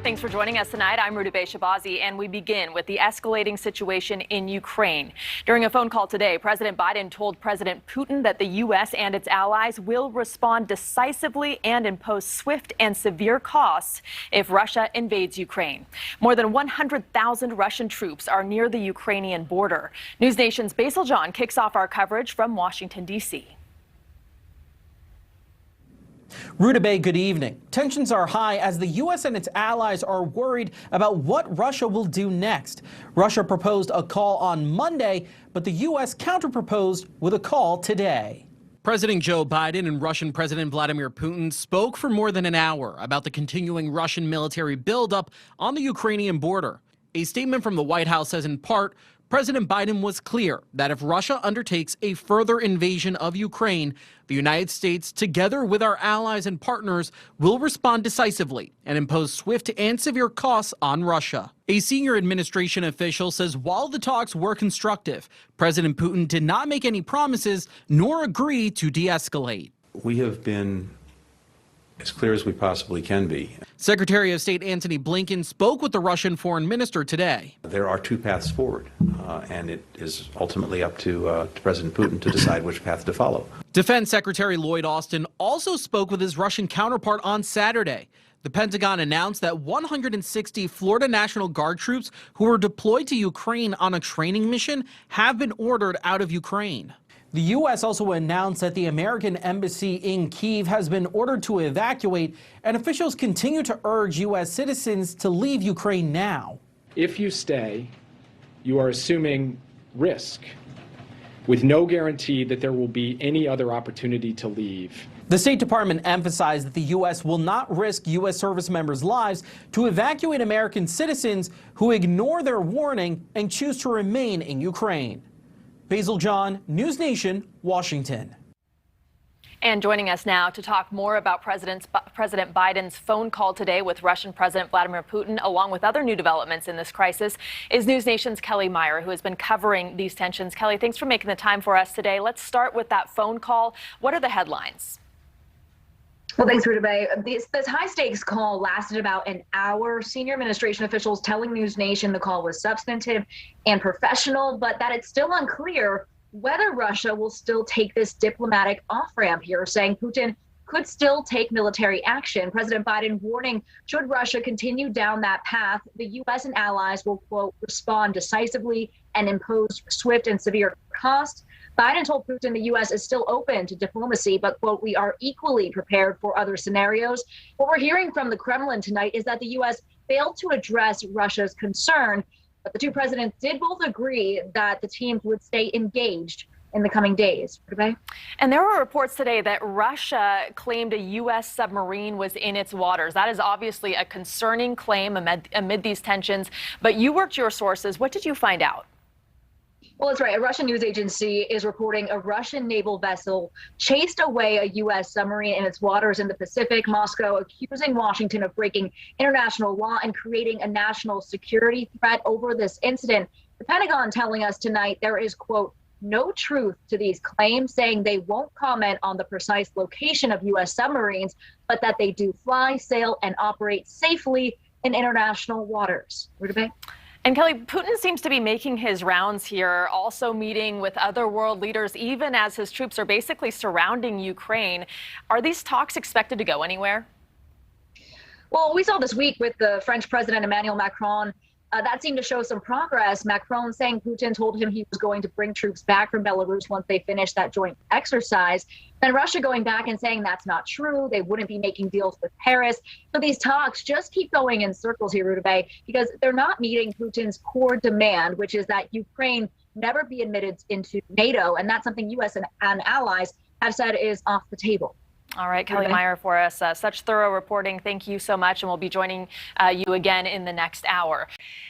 Thanks for joining us tonight. I'm Rudabeh Shabazi, and we begin with the escalating situation in Ukraine. During a phone call today, President Biden told President Putin that the U.S. and its allies will respond decisively and impose swift and severe costs if Russia invades Ukraine. More than 100,000 Russian troops are near the Ukrainian border. NewsNation's Basil John kicks off our coverage from Washington, D.C. Rudabeh, good evening. Tensions are high as the U.S. and its allies are worried about what Russia will do next. Russia proposed a call on Monday, but the U.S. counterproposed with a call today. President Joe Biden and Russian President Vladimir Putin spoke for more than an hour about the continuing Russian military buildup on the Ukrainian border. A statement from the White House says in part, President Biden was clear that if Russia undertakes a further invasion of Ukraine, the United States, together with our allies and partners, will respond decisively and impose swift and severe costs on Russia. A senior administration official says while the talks were constructive, President Putin did not make any promises nor agree to de-escalate. We have been as clear as we possibly can be. Secretary of State Antony Blinken spoke with the Russian foreign minister today. There are two paths forward, and it is ultimately up to President Putin to decide which path to follow. Defense Secretary Lloyd Austin also spoke with his Russian counterpart on Saturday. The Pentagon announced that 160 Florida National Guard troops who were deployed to Ukraine on a training mission have been ordered out of Ukraine. The U.S. also announced that the American embassy in Kyiv has been ordered to evacuate, and officials continue to urge U.S. citizens to leave Ukraine now. If you stay, you are assuming risk, with no guarantee that there will be any other opportunity to leave. The State Department emphasized that the U.S. will not risk U.S. service members' lives to evacuate American citizens who ignore their warning and choose to remain in Ukraine. Basil John, NewsNation, Washington. And joining us now to talk more about President Biden's phone call today with Russian President Vladimir Putin, along with other new developments in this crisis, is NewsNation's Kelly Meyer, who has been covering these tensions. Kelly, thanks for making the time for us today. Let's start with that phone call. What are the headlines? Well, thanks, Rudabeh. This high-stakes call lasted about an hour. Senior administration officials telling NewsNation the call was substantive and professional, but that it's still unclear whether Russia will still take this diplomatic off-ramp here, saying Putin could still take military action. President Biden warning, should Russia continue down that path, the U.S. and allies will, quote, respond decisively and impose swift and severe costs. Biden told Putin the U.S. is still open to diplomacy, but, quote, we are equally prepared for other scenarios. What we're hearing from the Kremlin tonight is that the U.S. failed to address Russia's concern, but the two presidents did both agree that the teams would stay engaged in the coming days. And there were reports today that Russia claimed a U.S. submarine was in its waters. That is obviously a concerning claim amid these tensions, but you worked your sources. What did you find out? Well, that's right. A Russian news agency is reporting a Russian naval vessel chased away a U.S. submarine in its waters in the Pacific. Moscow accusing Washington of breaking international law and creating a national security threat over this incident. The Pentagon telling us tonight there is, quote, no truth to these claims, saying they won't comment on the precise location of U.S. submarines, but that they do fly, sail, and operate safely in international waters. Rudabeh? And Kelly, Putin seems to be making his rounds here, also meeting with other world leaders, even as his troops are basically surrounding Ukraine. Are these talks expected to go anywhere? Well, we saw this week with the French President Emmanuel Macron. That seemed to show some progress. Macron saying Putin told him he was going to bring troops back from Belarus once they finished that joint exercise. Then Russia going back and saying that's not true. They wouldn't be making deals with Paris. So these talks just keep going in circles here, Rudabeh, because they're not meeting Putin's core demand, which is that Ukraine never be admitted into NATO. And that's something U.S. and allies have said is off the table. All right, Kelly Meyer for us. Such thorough reporting. Thank you so much. And we'll be joining you again in the next hour.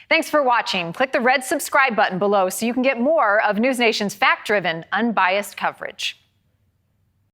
Thanks for watching. Click the red subscribe button below so you can get more of NewsNation's fact-driven, unbiased coverage.